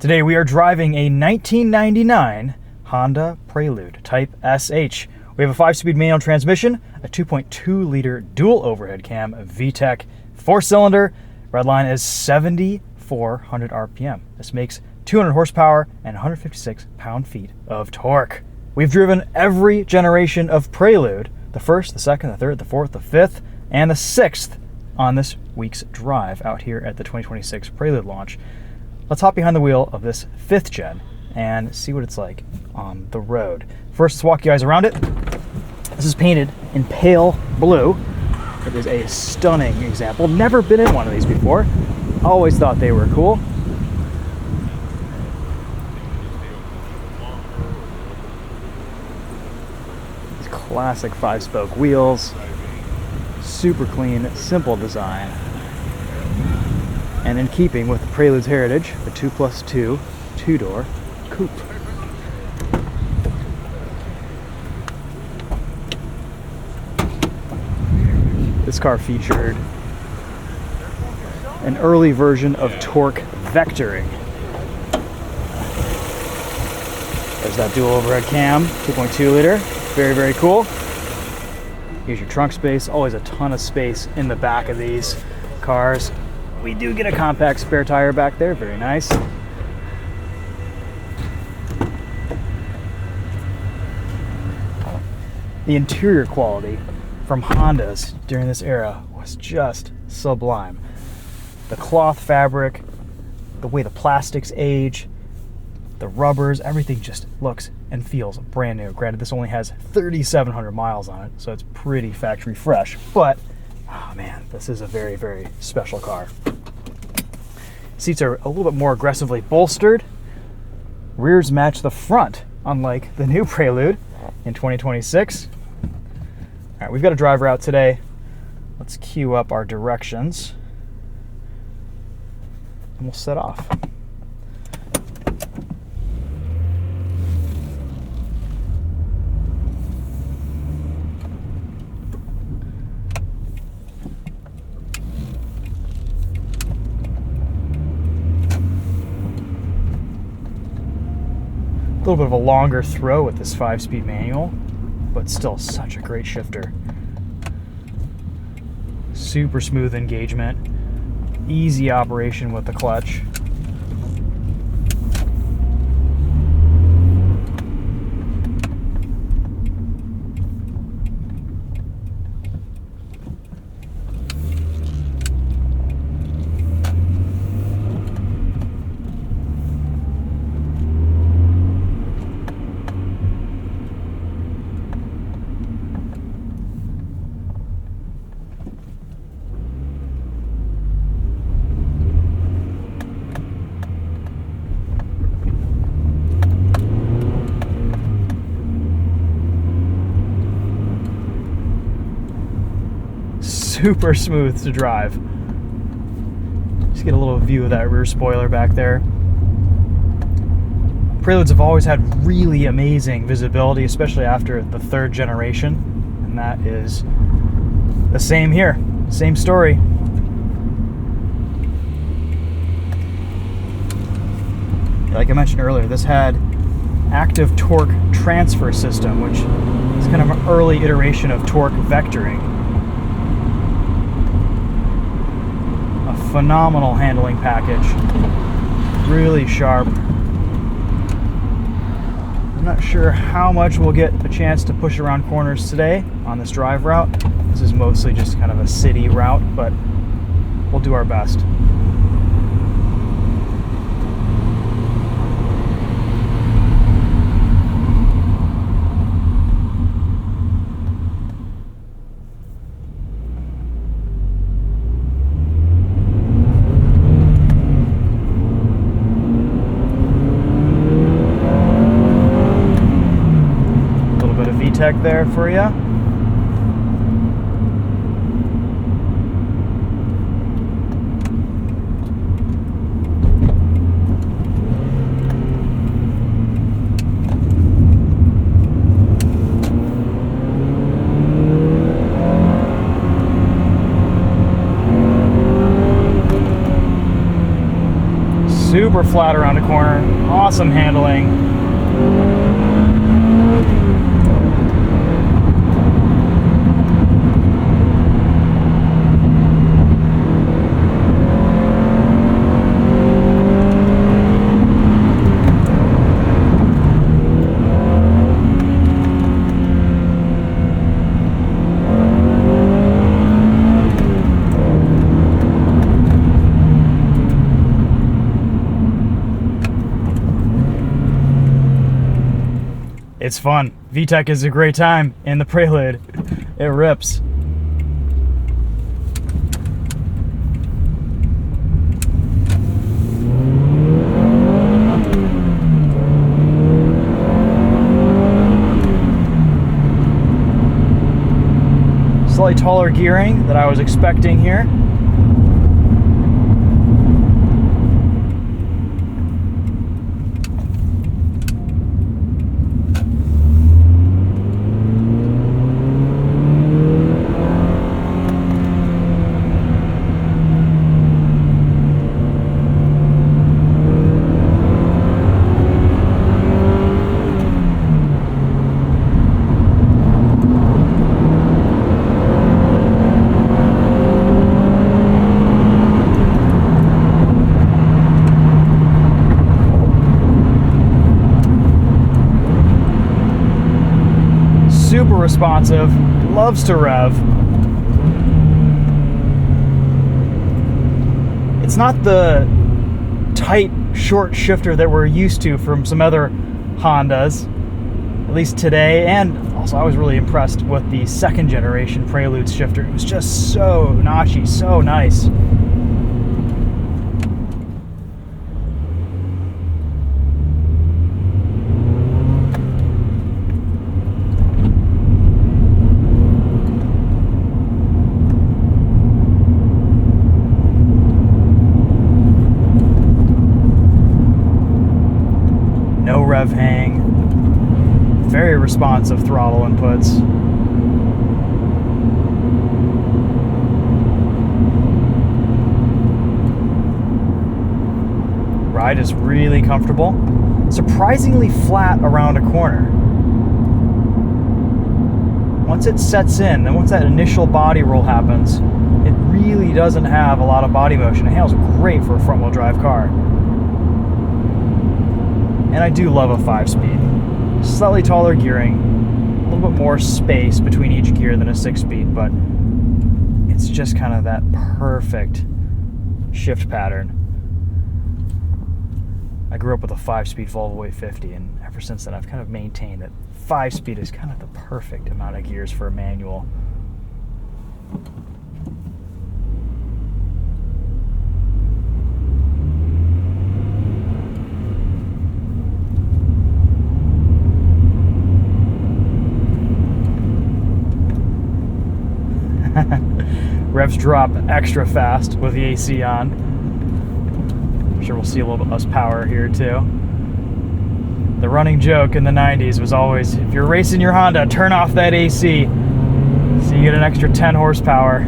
Today we are driving a 1999 Honda Prelude Type SH. We have a 5-speed manual transmission, a 2.2-liter dual overhead cam, a VTEC, 4-cylinder. Red line is 7,400 RPM. This makes 200 horsepower and 156 pound-feet of torque. We've driven every generation of Prelude, the first, the second, the third, the fourth, the fifth, and the sixth on this week's drive out here at the 2026 Prelude launch. Let's hop behind the wheel of this 5th gen and see what it's like on the road. First, let's walk you guys around it. This is painted in pale blue. It is a stunning example. Never been in one of these before. Always thought they were cool. These classic 5-spoke wheels. Super clean, simple design. And in keeping with the Prelude's heritage, the 2+2 two-door coupe. This car featured an early version of torque vectoring. There's that dual overhead cam, 2.2 liter, very, very cool. Here's your trunk space, always a ton of space in the back of these cars. We do get a compact spare tire back there, very nice. The interior quality from Hondas during this era was just sublime. The cloth fabric, the way the plastics age, the rubbers, everything just looks and feels brand new. Granted, this only has 3,700 miles on it, so it's pretty factory fresh, but oh man, this is a very, very special car. Seats are a little bit more aggressively bolstered. Rears match the front, unlike the new Prelude in 2026. All right, we've got a drive route today. Let's queue up our directions and we'll set off. A little bit of a longer throw with this 5-speed manual, but still such a great shifter. Super smooth engagement, easy operation with the clutch. Super smooth to drive. Just get a little view of that rear spoiler back there. Preludes have always had really amazing visibility, especially after the 3rd generation, and that is the same here. Same story. Like I mentioned earlier, this had active torque transfer system, which is kind of an early iteration of torque vectoring. Phenomenal handling package, really sharp. I'm not sure how much we'll get a chance to push around corners today on this drive route. This is mostly just kind of a city route, but we'll do our best. VTEC there for you. super flat around a corner, awesome handling. It's fun. VTEC is a great time in the Prelude. It rips. Slightly taller gearing than I was expecting here. Super responsive, loves to rev. It's not the tight, short shifter that we're used to from some other Hondas, at least today, and also I was really impressed with the second generation Prelude shifter. It was just so notchy, so nice. No rev hang, very responsive throttle inputs. Ride is really comfortable, surprisingly flat around a corner. Once it sets in, and once that initial body roll happens, it really doesn't have a lot of body motion. It handles great for a front-wheel drive car. And I do love a 5-speed. Slightly taller gearing, a little bit more space between each gear than a 6-speed, but it's just kind of that perfect shift pattern. I grew up with a 5-speed Volvo 850, and ever since then I've kind of maintained that 5-speed is kind of the perfect amount of gears for a manual. Revs drop extra fast with the AC on. I'm sure we'll see a little bit less power here too. The running joke in the 90s was always, if you're racing your Honda, turn off that AC so you get an extra 10 horsepower.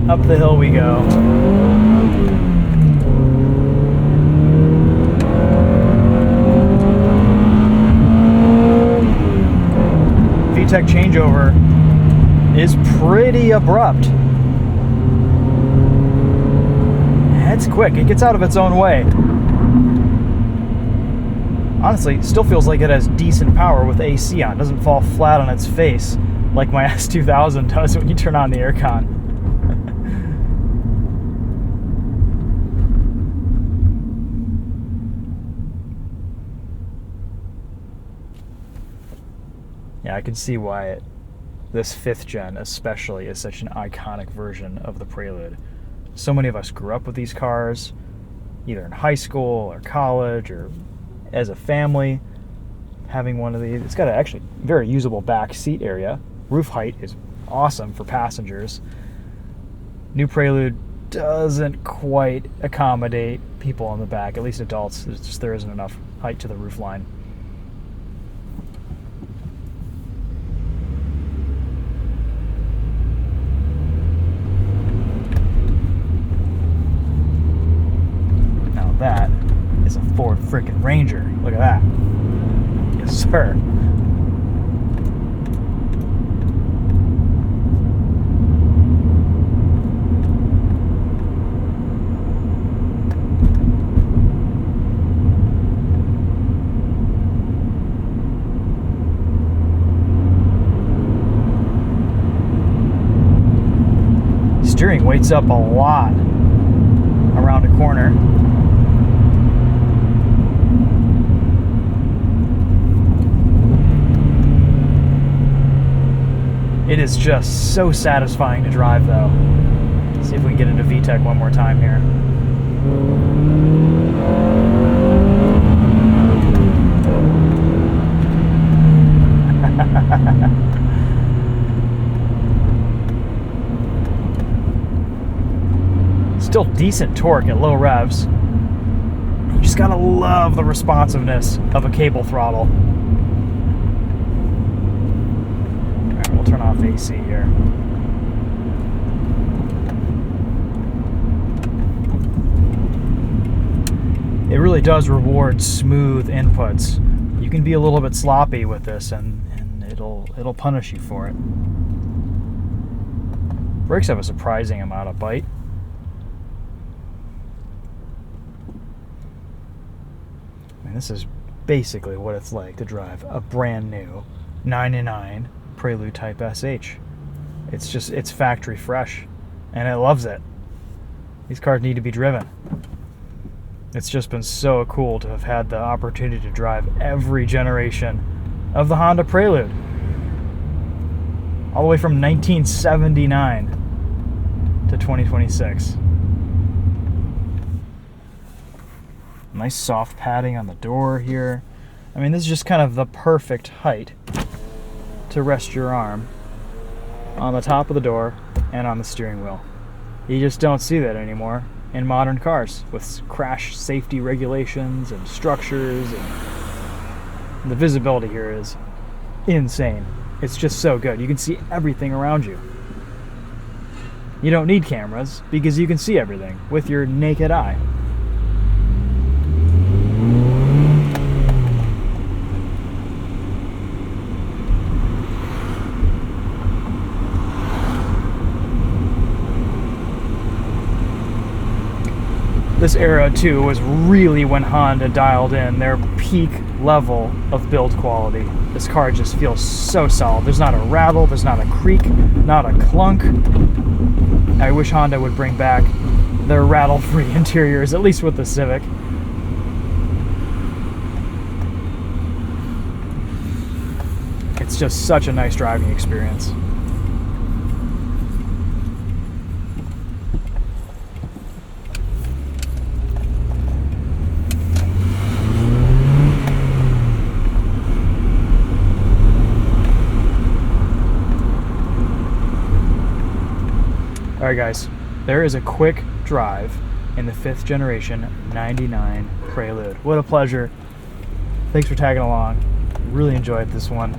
Up the hill we go. VTEC changeover is pretty abrupt. It's quick. It gets out of its own way. Honestly, it still feels like it has decent power with AC on. It doesn't fall flat on its face like my S2000 does when you turn on the aircon. Yeah, I can see why this 5th gen especially is such an iconic version of the Prelude. So many of us grew up with these cars, either in high school or college or as a family, having one of these. It's got an actually very usable back seat area. Roof height is awesome for passengers. New Prelude doesn't quite accommodate people in the back, at least adults. It's just there isn't enough height to the roof line. Now that is a Ford frickin' Ranger. Look at that. Yes, sir. Steering weights up a lot around a corner. It is just so satisfying to drive, though. Let's see if we can get into VTEC one more time here. Still decent torque at low revs. You just gotta love the responsiveness of a cable throttle. Alright, we'll turn off AC here. It really does reward smooth inputs. You can be a little bit sloppy with this and it'll punish you for it. Brakes have a surprising amount of bite. This is basically what it's like to drive a brand new 99 Prelude Type SH. It's factory fresh, and it loves it. These cars need to be driven. It's just been so cool to have had the opportunity to drive every generation of the Honda Prelude. All the way from 1979 to 2026. Nice soft padding on the door here. I mean, this is just kind of the perfect height to rest your arm on the top of the door and on the steering wheel. You just don't see that anymore in modern cars with crash safety regulations and structures, and the visibility here is insane. It's just so good. You can see everything around you. You don't need cameras because you can see everything with your naked eye. This era, too, was really when Honda dialed in their peak level of build quality. This car just feels so solid. There's not a rattle, there's not a creak, not a clunk. I wish Honda would bring back their rattle-free interiors, at least with the Civic. It's just such a nice driving experience. Alright guys, there is a quick drive in the 5th generation 99 Prelude. What a pleasure. Thanks for tagging along. Really enjoyed this one.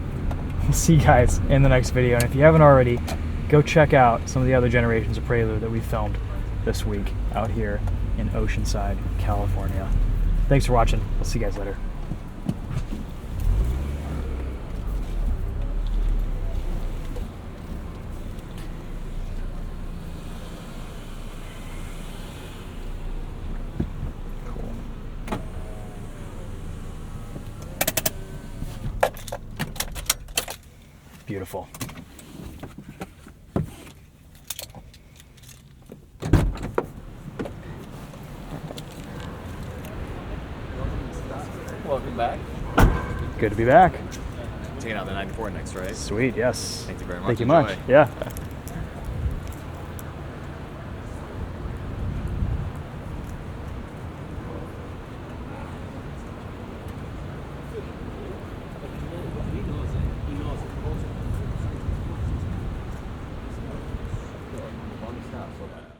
We'll see you guys in the next video. And if you haven't already, go check out some of the other generations of Prelude that we filmed this week out here in Oceanside, California. Thanks for watching. We'll see you guys later. Beautiful. Welcome back. Good to be back. Taking out the 94 next, right? Sweet, yes. Thank you very much. Thank you Enjoy. much. Yeah. Stop.